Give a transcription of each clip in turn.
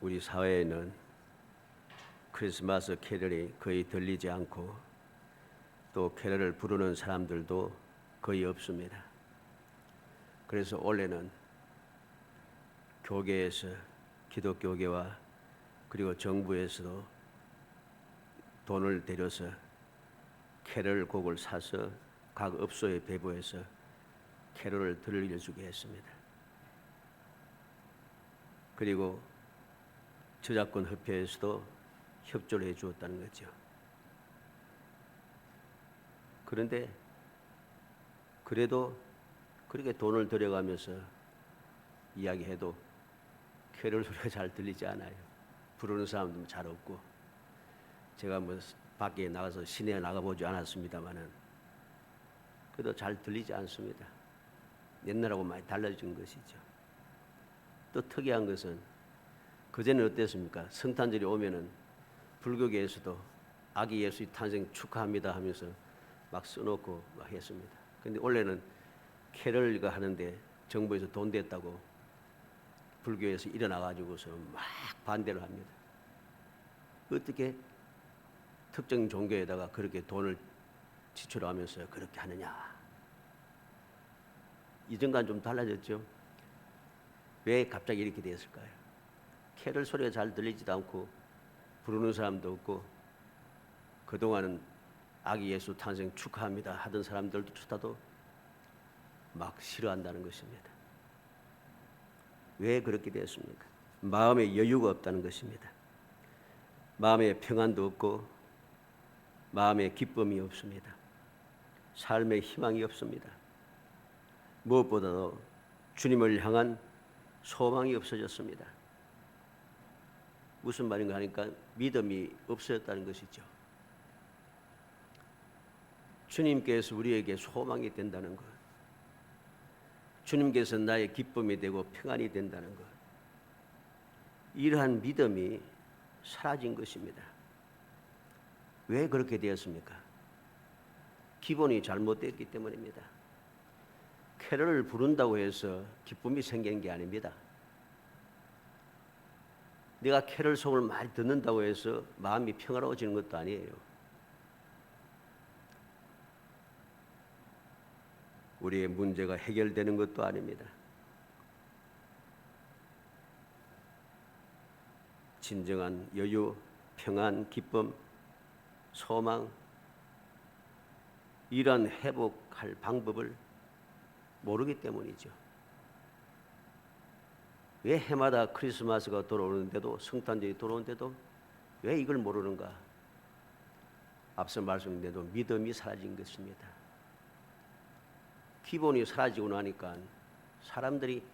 우리 사회에는 크리스마스 캐럴이 거의 들리지 않고 또 캐럴을 부르는 사람들도 거의 없습니다. 그래서 올해는 교계에서 기독교계와 그리고 정부에서도 돈을 들여서 캐럴 곡을 사서 각 업소에 배부해서 캐럴을 들려주게 했습니다. 그리고 저작권 협회에서도 협조를 해 주었다는 거죠. 그런데 그래도 그렇게 돈을 들여가면서 이야기해도 캐럴 소리가 잘 들리지 않아요. 부르는 사람도 잘 없고, 제가 뭐 밖에 나가서 시내에 나가보지 않았습니다만은 그래도 잘 들리지 않습니다. 옛날하고 많이 달라진 것이죠. 또 특이한 것은 그전에 어땠습니까? 성탄절이 오면은 불교계에서도 아기 예수의 탄생 축하합니다 하면서 막 써놓고 막 했습니다. 근데 원래는 캐럴가 하는데 정부에서 돈 댔다고 불교에서 일어나가지고서 막 반대를 합니다. 어떻게 특정 종교에다가 그렇게 돈을 지출하면서 그렇게 하느냐. 이전과는 좀 달라졌죠. 왜 갑자기 이렇게 됐을까요? 캐럴 소리가 잘 들리지도 않고 부르는 사람도 없고, 그동안은 아기 예수 탄생 축하합니다 하던 사람들조차도 막 싫어한다는 것입니다. 왜 그렇게 됐습니까? 마음에 여유가 없다는 것입니다. 마음에 평안도 없고 마음에 기쁨이 없습니다. 삶에 희망이 없습니다. 무엇보다도 주님을 향한 소망이 없어졌습니다. 무슨 말인가 하니까 믿음이 없어졌다는 것이죠. 주님께서 우리에게 소망이 된다는 것, 주님께서 나의 기쁨이 되고 평안이 된다는 것, 이러한 믿음이 사라진 것입니다. 왜 그렇게 되었습니까? 기본이 잘못됐기 때문입니다. 캐럴을 부른다고 해서 기쁨이 생기는 게 아닙니다. 내가 캐럴 송을 많이 듣는다고 해서 마음이 평화로워지는 것도 아니에요. 우리의 문제가 해결되는 것도 아닙니다. 진정한 여유, 평안, 기쁨, 소망, 이런 회복할 방법을 모르기 때문이죠. 왜 해마다 크리스마스가 돌아오는데도, 성탄절이 돌아오는데도 왜 이걸 모르는가? 앞서 말씀드린 믿음이 사라진 것입니다. 기본이 사라지고 나니까 사람들이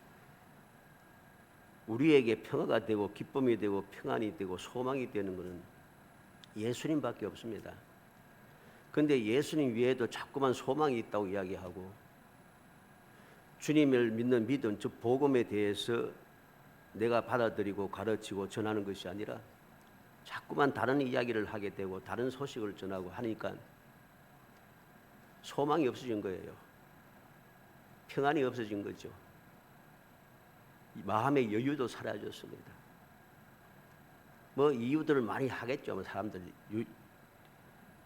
우리에게 평화가 되고 기쁨이 되고 평안이 되고 소망이 되는 것은 예수님밖에 없습니다. 그런데 예수님 외에도 자꾸만 소망이 있다고 이야기하고, 주님을 믿는 믿음, 즉 복음에 대해서 내가 받아들이고 가르치고 전하는 것이 아니라 자꾸만 다른 이야기를 하게 되고 다른 소식을 전하고 하니까 소망이 없어진 거예요. 평안이 없어진 거죠. 마음의 여유도 사라졌습니다. 뭐 이유들을 많이 하겠죠. 사람들,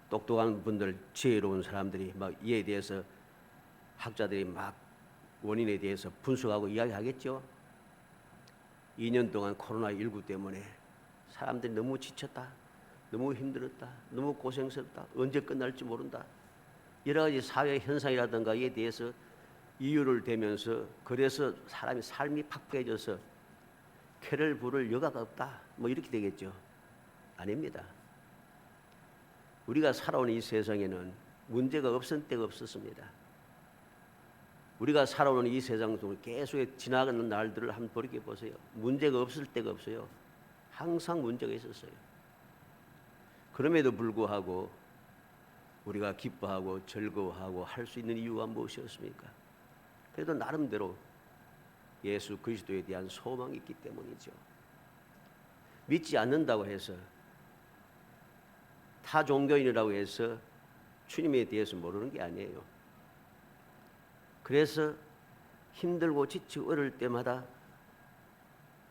똑똑한 분들, 지혜로운 사람들이 막 이에 대해서 학자들이 막 원인에 대해서 분석하고 이야기하겠죠. 2년 동안 코로나19 때문에 사람들이 너무 지쳤다, 너무 힘들었다, 너무 고생스럽다, 언제 끝날지 모른다, 여러 가지 사회 현상이라든가 이에 대해서 이유를 대면서, 그래서 사람이 삶이 팍팍해져서 캐럴 부를 여가가 없다, 뭐 이렇게 되겠죠. 아닙니다. 우리가 살아온 이 세상에는 문제가 없을 때가 없었습니다. 우리가 살아오는 이 세상 속에 계속 지나가는 날들을 한번 돌이켜 보세요. 문제가 없을 때가 없어요. 항상 문제가 있었어요. 그럼에도 불구하고 우리가 기뻐하고 즐거워하고 할 수 있는 이유가 무엇이었습니까? 그래도 나름대로 예수 그리스도에 대한 소망이 있기 때문이죠. 믿지 않는다고 해서, 타 종교인이라고 해서 주님에 대해서 모르는 게 아니에요. 그래서 힘들고 지치고 어려울 때마다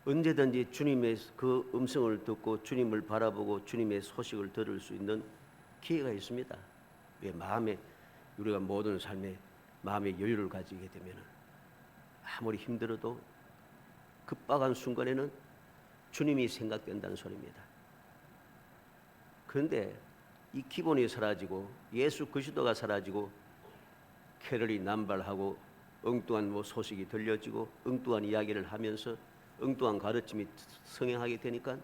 언제든지 주님의 그 음성을 듣고 주님을 바라보고 주님의 소식을 들을 수 있는 기회가 있습니다. 왜 마음에 우리가 모든 삶에 마음의 여유를 가지게 되면 아무리 힘들어도 급박한 순간에는 주님이 생각된다는 소리입니다. 그런데 이 기본이 사라지고 예수 그리스도가 사라지고 캐럴이 남발하고 엉뚱한 소식이 들려지고 엉뚱한 이야기를 하면서 엉뚱한 가르침이 성행하게 되니까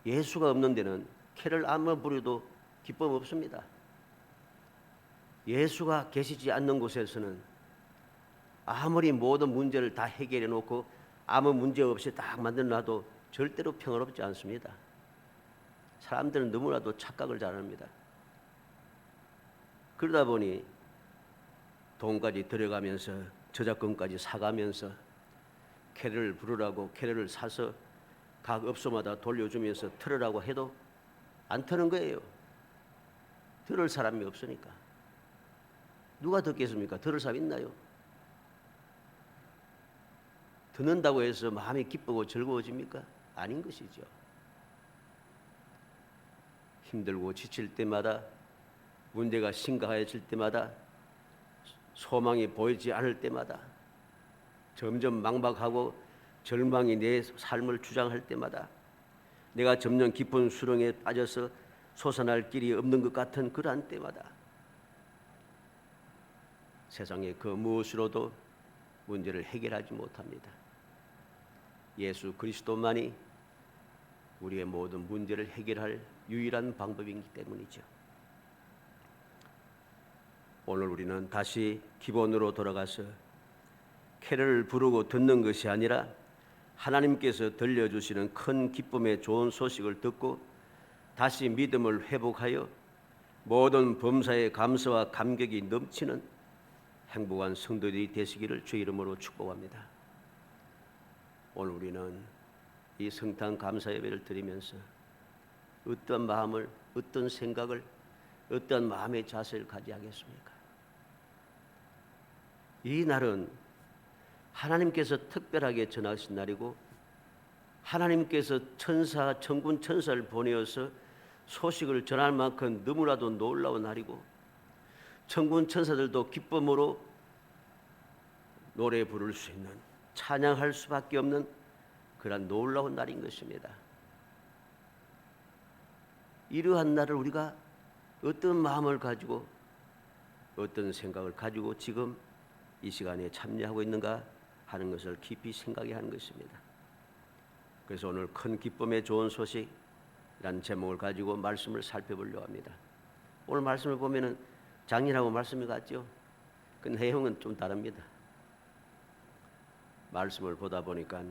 예수가 없는 데는 캐럴 아무리 부려도 기쁨 없습니다. 예수가 계시지 않는 곳에서는 아무리 모든 문제를 다 해결해 놓고 아무 문제 없이 딱 만들어놔도 절대로 평화롭지 않습니다. 사람들은 너무나도 착각을 잘합니다. 그러다 보니 돈까지 들여가면서 저작권까지 사가면서 캐럴을 부르라고 캐럴을 사서 각 업소마다 돌려주면서 틀으라고 해도 안 트는 거예요. 들을 사람이 없으니까. 누가 듣겠습니까? 들을 사람 있나요? 듣는다고 해서 마음이 기쁘고 즐거워집니까? 아닌 것이죠. 힘들고 지칠 때마다 문제가 심각해질 때마다 소망이 보이지 않을 때마다 점점 막막하고 절망이 내 삶을 주장할 때마다 내가 점점 깊은 수렁에 빠져서 솟아날 길이 없는 것 같은 그러한 때마다 세상의 그 무엇으로도 문제를 해결하지 못합니다. 예수 그리스도만이 우리의 모든 문제를 해결할 유일한 방법이기 때문이죠. 오늘 우리는 다시 기본으로 돌아가서 캐럴을 부르고 듣는 것이 아니라 하나님께서 들려주시는 큰 기쁨의 좋은 소식을 듣고 다시 믿음을 회복하여 모든 범사에 감사와 감격이 넘치는 행복한 성도들이 되시기를 주의 이름으로 축복합니다. 오늘 우리는 이 성탄 감사 예배를 드리면서 어떤 마음을, 어떤 생각을, 어떤 마음의 자세를 가져야 하겠습니까? 이 날은 하나님께서 특별하게 전하신 날이고 하나님께서 천군 천사를 보내어서 소식을 전할 만큼 너무나도 놀라운 날이고 천군 천사들도 기쁨으로 노래 부를 수 있는 찬양할 수밖에 없는 그런 놀라운 날인 것입니다. 이러한 날을 우리가 어떤 마음을 가지고 어떤 생각을 가지고 지금 이 시간에 참여하고 있는가 하는 것을 깊이 생각해야 하는 것입니다. 그래서 오늘 큰 기쁨의 좋은 소식이라는 제목을 가지고 말씀을 살펴보려고 합니다. 오늘 말씀을 보면은 작년하고 말씀이 같죠? 그 내용은 좀 다릅니다. 말씀을 보다 보니까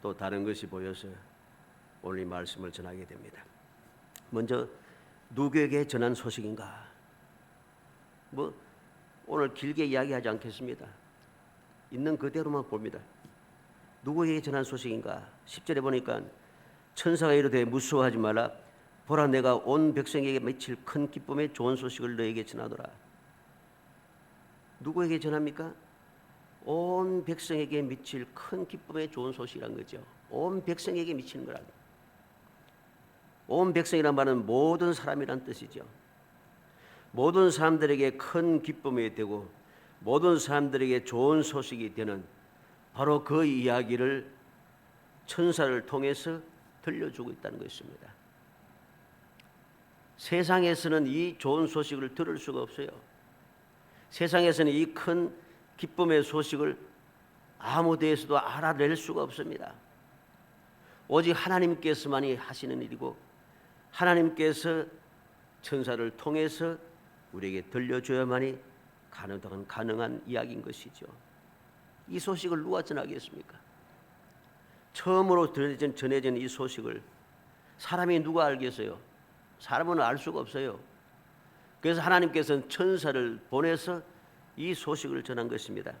또 다른 것이 보여서 오늘 이 말씀을 전하게 됩니다. 먼저 누구에게 전한 소식인가? 오늘 길게 이야기하지 않겠습니다. 있는 그대로만 봅니다. 누구에게 전한 소식인가? 10절에 보니까 천사가 이르되 무서워하지 말라. 보라 내가 온 백성에게 미칠 큰 기쁨의 좋은 소식을 너에게 전하노라. 누구에게 전합니까? 온 백성에게 미칠 큰 기쁨의 좋은 소식이란 거죠. 온 백성에게 미치는 거라. 온 백성이란 말은 모든 사람이란 뜻이죠. 모든 사람들에게 큰 기쁨이 되고 모든 사람들에게 좋은 소식이 되는 바로 그 이야기를 천사를 통해서 들려주고 있다는 것입니다. 세상에서는 이 좋은 소식을 들을 수가 없어요. 세상에서는 이 큰 기쁨의 소식을 아무 데에서도 알아낼 수가 없습니다. 오직 하나님께서만이 하시는 일이고 하나님께서 천사를 통해서 우리에게 들려줘야만이 가능한 이야기인 것이죠. 이 소식을 누가 전하겠습니까? 처음으로 전해진 이 소식을 사람이 누가 알겠어요? 사람은 알 수가 없어요. 그래서 하나님께서는 천사를 보내서 이 소식을 전한 것입니다.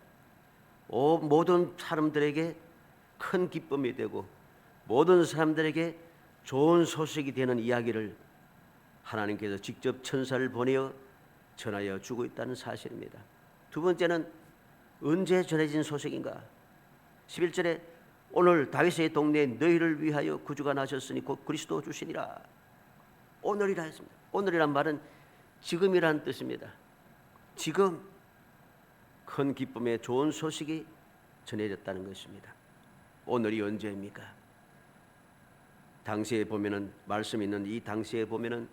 모든 사람들에게 큰 기쁨이 되고 모든 사람들에게 좋은 소식이 되는 이야기를 하나님께서 직접 천사를 보내어 전하여 주고 있다는 사실입니다. 두 번째는 언제 전해진 소식인가? 11절에 오늘 다윗의 동네에 너희를 위하여 구주가 나셨으니 곧 그리스도 주시니라. 오늘이라 했습니다. 오늘이란 말은 지금이라는 뜻입니다. 지금 큰 기쁨의 좋은 소식이 전해졌다는 것입니다. 오늘이 언제입니까? 당시에 보면은 말씀 있는 이 당시에 보면은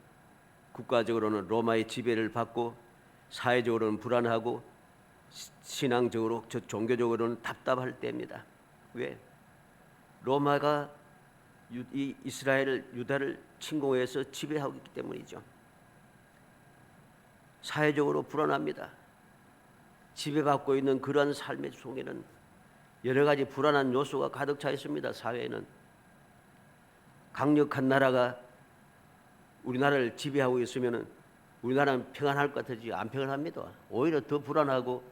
국가적으로는 로마의 지배를 받고 사회적으로는 불안하고 신앙적으로 종교적으로는 답답할 때입니다. 왜? 로마가 이 이스라엘을 유다를 침공해서 지배하고 있기 때문이죠. 사회적으로 불안합니다. 지배받고 있는 그러한 삶의 속에는 여러 가지 불안한 요소가 가득 차 있습니다. 사회에는 강력한 나라가 우리나라를 지배하고 있으면 우리나라는 평안할 것 같지 안 평안합니다. 오히려 더 불안하고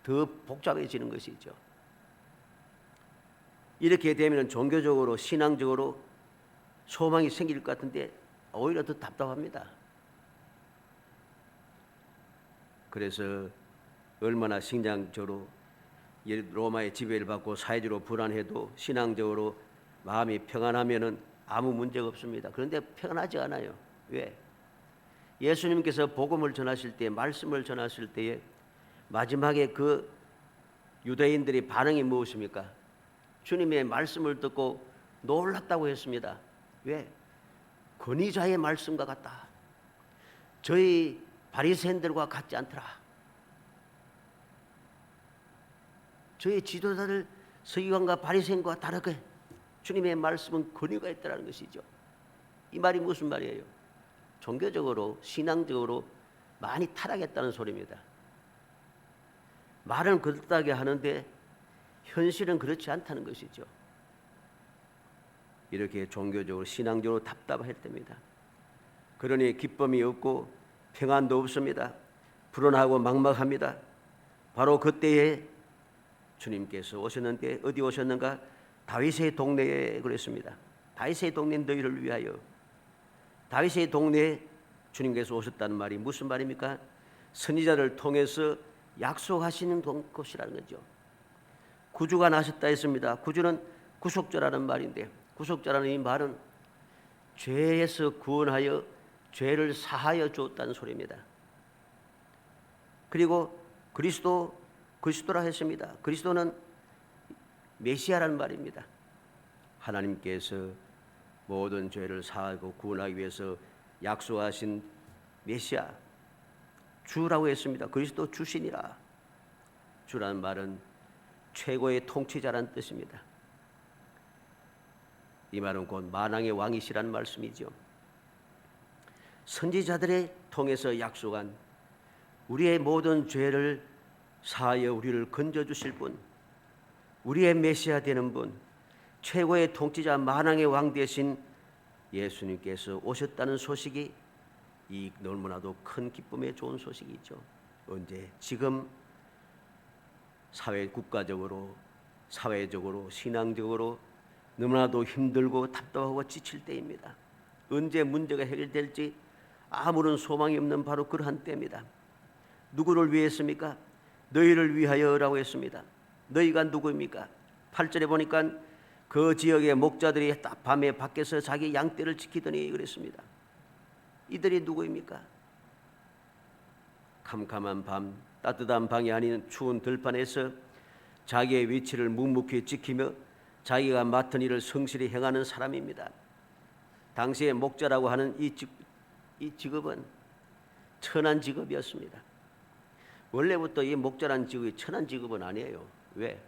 더 복잡해지는 것이죠. 이렇게 되면 종교적으로 신앙적으로 소망이 생길 것 같은데 오히려 더 답답합니다. 그래서 얼마나 신앙적으로 로마의 지배를 받고 사회적으로 불안해도 신앙적으로 마음이 평안하면은 아무 문제가 없습니다. 그런데 평안하지 않아요. 왜? 예수님께서 복음을 전하실 때, 말씀을 전하실 때에 마지막에 그 유대인들의 반응이 무엇입니까? 주님의 말씀을 듣고 놀랐다고 했습니다. 왜? 권위자의 말씀과 같다. 저희 바리새인들과 같지 않더라. 저희 지도자들 서기관과 바리새인과 다르게 주님의 말씀은 권위가 있다는 것이죠. 이 말이 무슨 말이에요? 종교적으로 신앙적으로 많이 타락했다는 소리입니다. 말은 그렇다게 하는데 현실은 그렇지 않다는 것이죠. 이렇게 종교적으로 신앙적으로 답답할 때입니다. 그러니 기쁨이 없고 평안도 없습니다. 불안하고 막막합니다. 바로 그때에 주님께서 오셨는데 어디 오셨는가? 다윗의 동네에 그랬습니다. 다윗의 동네 너희를 위하여. 다윗의 동네에 주님께서 오셨다는 말이 무슨 말입니까? 선지자를 통해서 약속하시는 곳이라는 거죠. 구주가 나셨다 했습니다. 구주는 구속자라는 말인데 구속자라는 이 말은 죄에서 구원하여 죄를 사하여 주었다는 소리입니다. 그리고 그리스도라 했습니다. 그리스도는 메시아라는 말입니다. 하나님께서 모든 죄를 사하고 구원하기 위해서 약속하신 메시아 주라고 했습니다. 그리스도 주시니라. 주라는 말은 최고의 통치자라는 뜻입니다. 이 말은 곧 만왕의 왕이시라는 말씀이죠. 선지자들을 통해서 약속한 우리의 모든 죄를 사하여 우리를 건져주실 분, 우리의 메시아 되는 분, 최고의 통치자 만왕의 왕 되신 예수님께서 오셨다는 소식이 이 너무나도 큰 기쁨의 좋은 소식이죠. 언제? 지금 국가적으로, 사회적으로, 신앙적으로 너무나도 힘들고 답답하고 지칠 때입니다. 언제 문제가 해결될지 아무런 소망이 없는 바로 그러한 때입니다. 누구를 위했습니까? 너희를 위하여라고 했습니다. 너희가 누구입니까? 8절에 보니까 그 지역의 목자들이 밤에 밖에서 자기 양떼를 지키더니 그랬습니다. 이들이 누구입니까? 캄캄한 밤, 따뜻한 방이 아닌 추운 들판에서 자기의 위치를 묵묵히 지키며 자기가 맡은 일을 성실히 행하는 사람입니다. 당시에 목자라고 하는 이 직업은 천한 직업이었습니다. 원래부터 이 목자라는 직업이 천한 직업은 아니에요. 왜?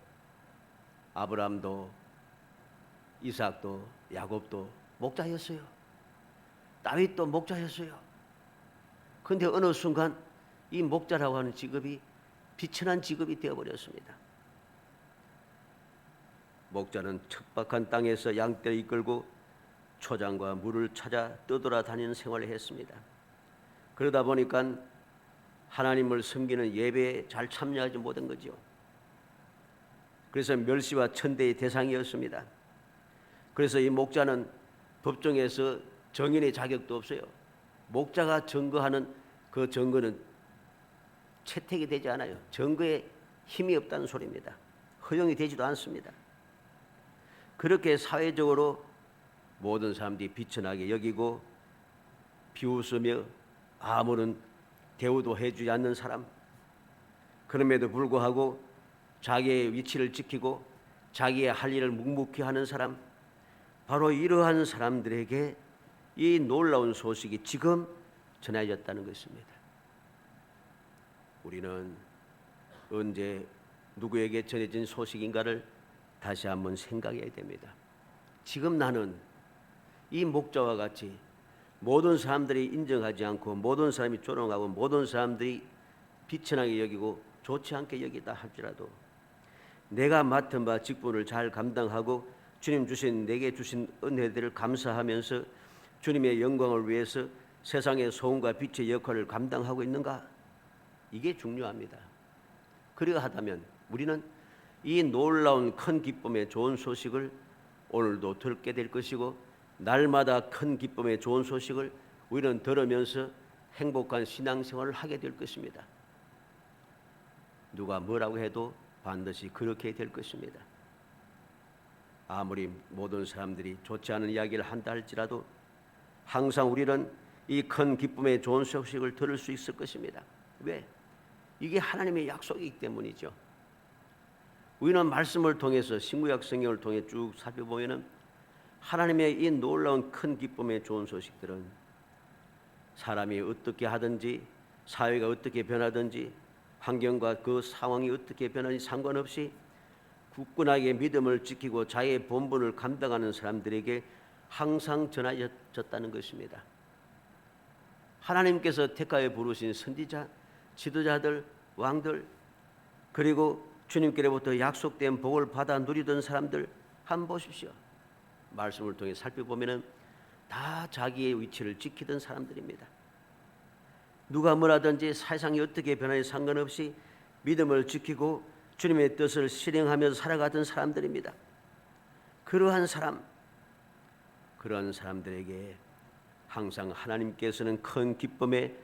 아브라함도 이삭도 야곱도 목자였어요. 다윗도 목자였어요. 그런데 어느 순간 이 목자라고 하는 직업이 비천한 직업이 되어버렸습니다. 목자는 척박한 땅에서 양떼를 이끌고 초장과 물을 찾아 떠돌아다니는 생활을 했습니다. 그러다 보니까 하나님을 섬기는 예배에 잘 참여하지 못한 거죠. 그래서 멸시와 천대의 대상이었습니다. 그래서 이 목자는 법정에서 정인의 자격도 없어요. 목자가 증거하는 그 증거는 채택이 되지 않아요. 증거에 힘이 없다는 소리입니다. 허용이 되지도 않습니다. 그렇게 사회적으로 모든 사람들이 비천하게 여기고 비웃으며 아무런 대우도 해주지 않는 사람, 그럼에도 불구하고 자기의 위치를 지키고 자기의 할 일을 묵묵히 하는 사람, 바로 이러한 사람들에게 이 놀라운 소식이 지금 전해졌다는 것입니다. 우리는 언제 누구에게 전해진 소식인가를 다시 한번 생각해야 됩니다. 지금 나는 이 목자와 같이 모든 사람들이 인정하지 않고 모든 사람이 조롱하고 모든 사람들이 비천하게 여기고 좋지 않게 여기다 할지라도 내가 맡은 바 직분을 잘 감당하고 주님 주신 내게 주신 은혜들을 감사하면서 주님의 영광을 위해서 세상의 소음과 빛의 역할을 감당하고 있는가? 이게 중요합니다. 그러하다면 우리는 이 놀라운 큰 기쁨의 좋은 소식을 오늘도 듣게 될 것이고 날마다 큰 기쁨의 좋은 소식을 우리는 들으면서 행복한 신앙생활을 하게 될 것입니다. 누가 뭐라고 해도 반드시 그렇게 될 것입니다. 아무리 모든 사람들이 좋지 않은 이야기를 한다 할지라도 항상 우리는 이 큰 기쁨의 좋은 소식을 들을 수 있을 것입니다. 왜? 이게 하나님의 약속이기 때문이죠. 우리는 말씀을 통해서 신구약 성경을 통해 쭉 살펴보면은 하나님의 이 놀라운 큰 기쁨의 좋은 소식들은 사람이 어떻게 하든지 사회가 어떻게 변하든지 환경과 그 상황이 어떻게 변하든지 상관없이 굳건하게 믿음을 지키고 자기의 본분을 감당하는 사람들에게 항상 전해졌다는 것입니다. 하나님께서 택하여 부르신 선지자, 지도자들, 왕들, 그리고 주님께로부터 약속된 복을 받아 누리던 사람들 한번 보십시오. 말씀을 통해 살펴보면 다 자기의 위치를 지키던 사람들입니다. 누가 뭐라든지 세상이 어떻게 변하지 상관없이 믿음을 지키고 주님의 뜻을 실행하면서 살아가던 사람들입니다. 그러한 사람, 그런 사람들에게 항상 하나님께서는 큰 기쁨의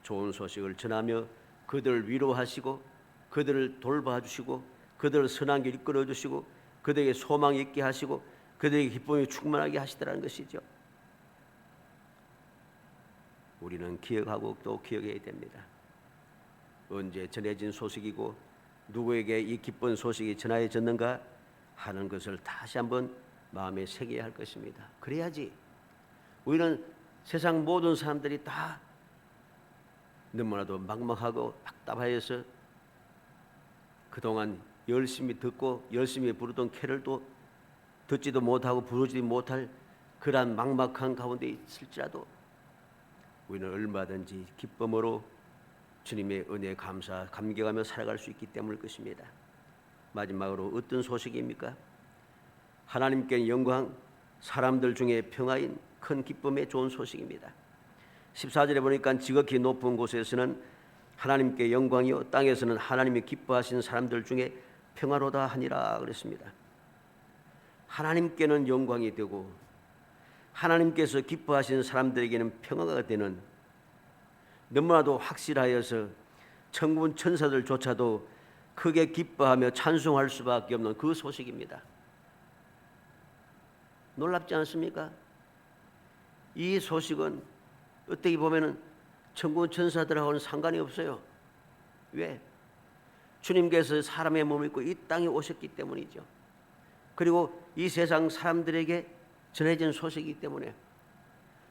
좋은 소식을 전하며 그들을 위로하시고 그들을 돌봐주시고 그들을 선한 길 이끌어주시고 그들에게 소망이 있게 하시고 그들에게 기쁨이 충만하게 하시더라는 것이죠. 우리는 기억하고 또 기억해야 됩니다. 언제 전해진 소식이고 누구에게 이 기쁜 소식이 전해졌는가 하는 것을 다시 한번 마음에 새겨야 할 것입니다. 그래야지 우리는 세상 모든 사람들이 다 너무나도 막막하고 답답하여서 그동안 열심히 듣고 열심히 부르던 캐럴도 듣지도 못하고 부르지 못할 그러한 막막한 가운데 있을지라도 우리는 얼마든지 기쁨으로 주님의 은혜에 감격하며 살아갈 수 있기 때문일 것입니다. 마지막으로 어떤 소식입니까? 하나님께 영광, 사람들 중에 평화인 큰 기쁨의 좋은 소식입니다. 14절에 보니까 지극히 높은 곳에서는 하나님께 영광이요 땅에서는 하나님이 기뻐하신 사람들 중에 평화로다 하니라 그랬습니다. 하나님께는 영광이 되고 하나님께서 기뻐하신 사람들에게는 평화가 되는 너무나도 확실하여서 천군 천사들조차도 크게 기뻐하며 찬송할 수밖에 없는 그 소식입니다. 놀랍지 않습니까? 이 소식은 어떻게 보면은 천군 천사들하고는 상관이 없어요. 왜? 주님께서 사람의 몸을 입고 이 땅에 오셨기 때문이죠. 그리고 이 세상 사람들에게 전해진 소식이기 때문에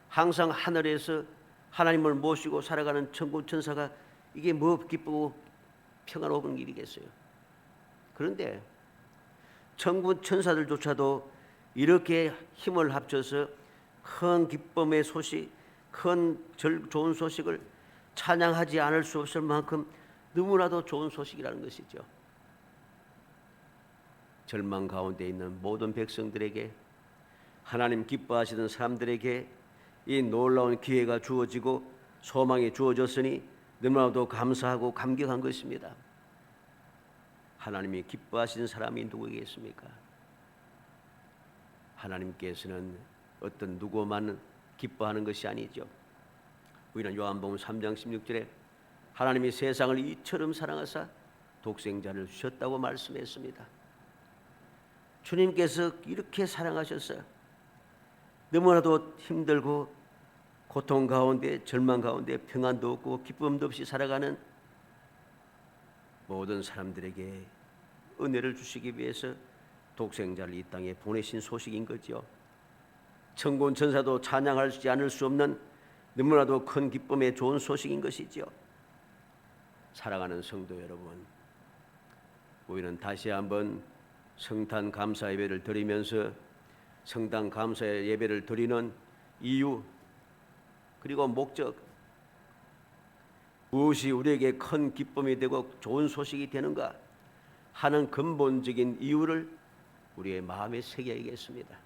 항상 하늘에서 하나님을 모시고 살아가는 천군 천사가 이게 뭐 기쁘고 평화로운 일이겠어요. 그런데 천군 천사들조차도 이렇게 힘을 합쳐서 큰 기쁨의 소식, 큰 좋은 소식을 찬양하지 않을 수 없을 만큼 너무나도 좋은 소식이라는 것이죠. 절망 가운데 있는 모든 백성들에게 하나님 기뻐하시던 사람들에게 이 놀라운 기회가 주어지고 소망이 주어졌으니 너무나도 감사하고 감격한 것입니다. 하나님이 기뻐하시는 사람이 누구겠습니까? 하나님께서는 어떤 누구만 기뻐하는 것이 아니죠. 우리는 요한복음 3장 16절에 하나님이 세상을 이처럼 사랑하사 독생자를 주셨다고 말씀했습니다. 주님께서 이렇게 사랑하셔서 너무나도 힘들고 고통 가운데, 절망 가운데 평안도 없고 기쁨도 없이 살아가는 모든 사람들에게 은혜를 주시기 위해서 독생자를 이 땅에 보내신 소식인 거죠. 천군 천사도 찬양하지 않을 수 없는 너무나도 큰 기쁨의 좋은 소식인 것이죠. 사랑하는 성도 여러분, 우리는 다시 한번 성탄 감사 예배를 드리면서 성탄 감사 예배를 드리는 이유 그리고 목적, 무엇이 우리에게 큰 기쁨이 되고 좋은 소식이 되는가 하는 근본적인 이유를 우리의 마음에 새겨야겠습니다.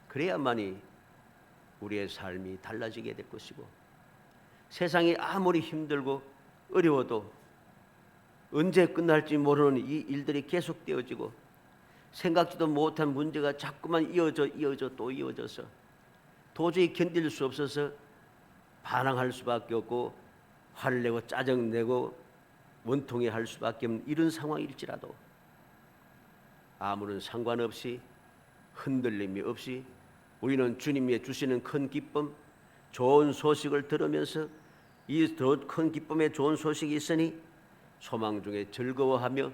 그래야만이 우리의 삶이 달라지게 될 것이고, 세상이 아무리 힘들고 어려워도 언제 끝날지 모르는 이 일들이 계속되어지고 생각지도 못한 문제가 자꾸만 이어져 또 이어져서 도저히 견딜 수 없어서 반항할 수밖에 없고 화를 내고 짜증내고 원통해 할 수밖에 없는 이런 상황일지라도 아무런 상관없이 흔들림이 없이 우리는 주님이 주시는 큰 기쁨, 좋은 소식을 들으면서 이 더 큰 기쁨의 좋은 소식이 있으니 소망 중에 즐거워하며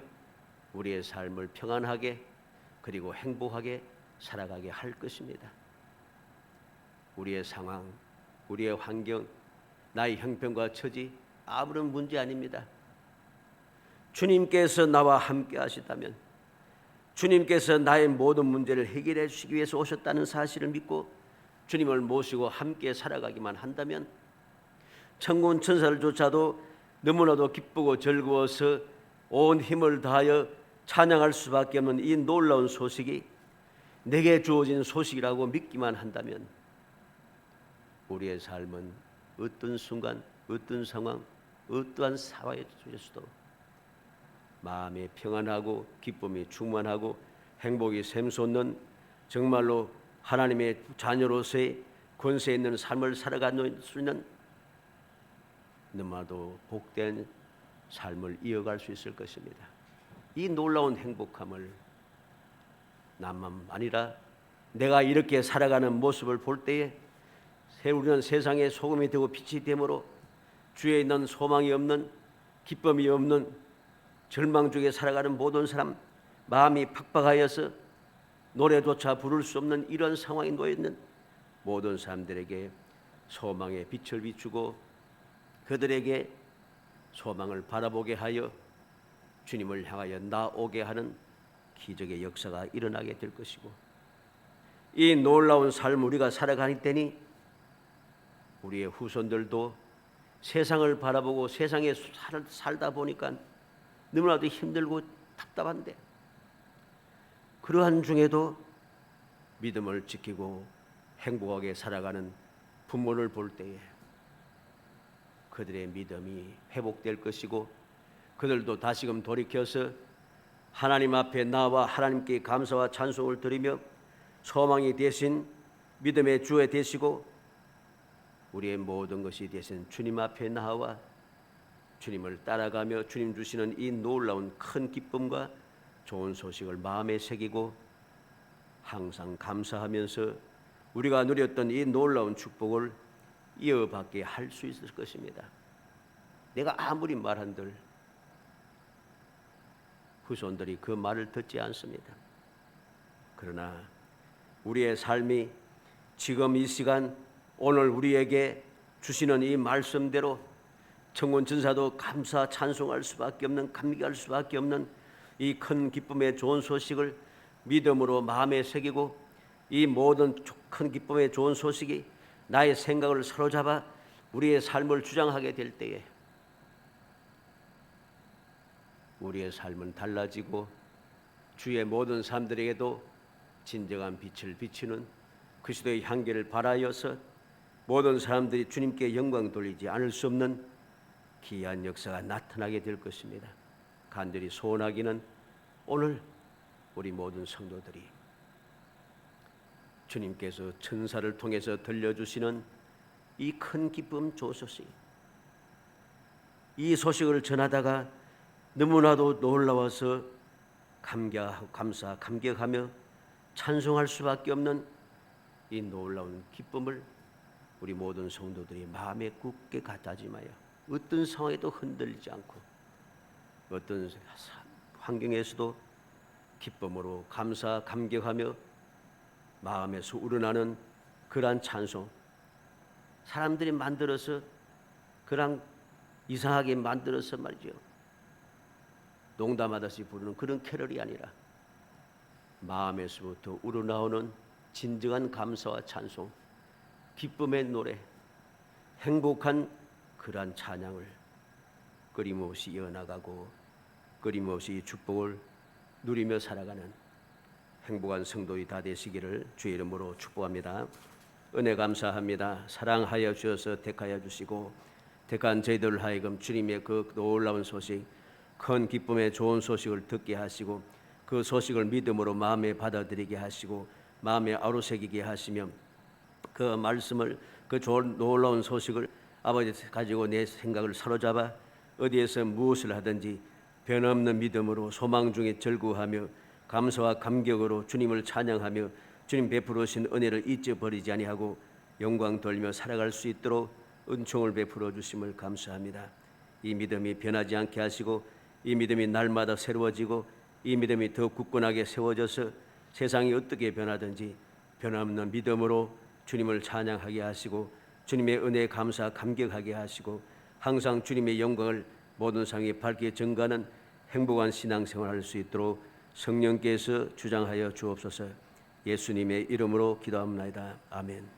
우리의 삶을 평안하게 그리고 행복하게 살아가게 할 것입니다. 우리의 상황, 우리의 환경, 나의 형편과 처지 아무런 문제 아닙니다. 주님께서 나와 함께 하시다면, 주님께서 나의 모든 문제를 해결해 주시기 위해서 오셨다는 사실을 믿고 주님을 모시고 함께 살아가기만 한다면 천군 천사들조차도 너무나도 기쁘고 즐거워서 온 힘을 다하여 찬양할 수밖에 없는 이 놀라운 소식이 내게 주어진 소식이라고 믿기만 한다면 우리의 삶은 어떤 순간, 어떤 상황, 어떠한 사회 속에서도 마음이 평안하고 기쁨이 충만하고 행복이 샘솟는 정말로 하나님의 자녀로서의 권세 있는 삶을 살아가는 수 있는 너무나도 복된 삶을 이어갈 수 있을 것입니다. 이 놀라운 행복함을 나만 아니라 내가 이렇게 살아가는 모습을 볼 때에 우리는 세상의 소금이 되고 빛이 되므로 주에 있는 소망이 없는, 기쁨이 없는, 절망 중에 살아가는 모든 사람, 마음이 팍팍하여서 노래조차 부를 수 없는 이런 상황에 놓여 있는 모든 사람들에게 소망의 빛을 비추고 그들에게 소망을 바라보게 하여 주님을 향하여 나오게 하는 기적의 역사가 일어나게 될 것이고, 이 놀라운 삶을 우리가 살아가니 때니 우리의 후손들도 세상을 바라보고 세상에 살다 보니까 너무나도 힘들고 답답한데 그러한 중에도 믿음을 지키고 행복하게 살아가는 부모를 볼 때에 그들의 믿음이 회복될 것이고 그들도 다시금 돌이켜서 하나님 앞에 나와 하나님께 감사와 찬송을 드리며 소망이 되신 믿음의 주에 되시고 우리의 모든 것이 되신 주님 앞에 나와 주님을 따라가며 주님 주시는 이 놀라운 큰 기쁨과 좋은 소식을 마음에 새기고 항상 감사하면서 우리가 누렸던 이 놀라운 축복을 이어받게 할 수 있을 것입니다. 내가 아무리 말한들 후손들이 그 말을 듣지 않습니다. 그러나 우리의 삶이 지금 이 시간 오늘 우리에게 주시는 이 말씀대로 천군 천사도 감사 찬송할 수밖에 없는, 감격할 수밖에 없는 이 큰 기쁨의 좋은 소식을 믿음으로 마음에 새기고 이 모든 큰 기쁨의 좋은 소식이 나의 생각을 사로잡아 우리의 삶을 주장하게 될 때에 우리의 삶은 달라지고 주의 모든 사람들에게도 진정한 빛을 비치는 그리스도의 향기를 발하여서 모든 사람들이 주님께 영광 돌리지 않을 수 없는 기이한 역사가 나타나게 될 것입니다. 간절히 소원하기는 오늘 우리 모든 성도들이 주님께서 천사를 통해서 들려주시는 이 큰 기쁨 소식, 이 소식을 전하다가 너무나도 놀라워서 감사, 감격하며 찬송할 수밖에 없는 이 놀라운 기쁨을 우리 모든 성도들이 마음에 굳게 가다짐하여 어떤 상황에도 흔들리지 않고 어떤 환경에서도 기쁨으로 감사, 감격하며 마음에서 우러나는 그러한 찬송, 사람들이 만들어서 그냥 이상하게 만들어서 말이죠, 농담하듯이 부르는 그런 캐럴이 아니라 마음에서부터 우러나오는 진정한 감사와 찬송, 기쁨의 노래, 행복한 그러한 찬양을 끊임없이 이어나가고 끊임없이 축복을 누리며 살아가는 행복한 성도이 다 되시기를 주의 이름으로 축복합니다. 은혜 감사합니다. 사랑하여 주셔서 택하여 주시고 택한 저희들 하여금 주님의 그 놀라운 소식, 큰 기쁨의 좋은 소식을 듣게 하시고 그 소식을 믿음으로 마음에 받아들이게 하시고 마음에 아우러새기게 하시며 그 말씀을, 그 좋은 놀라운 소식을 아버지 가지고 내 생각을 사로잡아 어디에서 무엇을 하든지 변함없는 믿음으로 소망 중에 절구하며 감사와 감격으로 주님을 찬양하며 주님 베풀으신 은혜를 잊어버리지 아니하고 영광 돌며 살아갈 수 있도록 은총을 베풀어 주심을 감사합니다. 이 믿음이 변하지 않게 하시고 이 믿음이 날마다 새로워지고 이 믿음이 더 굳건하게 세워져서 세상이 어떻게 변하든지 변함없는 믿음으로 주님을 찬양하게 하시고 주님의 은혜에 감사 감격하게 하시고 항상 주님의 영광을 모든 상에 밝게 증가하는 행복한 신앙생활을 할 수 있도록 성령께서 주장하여 주옵소서. 예수님의 이름으로 기도합니다. 아멘.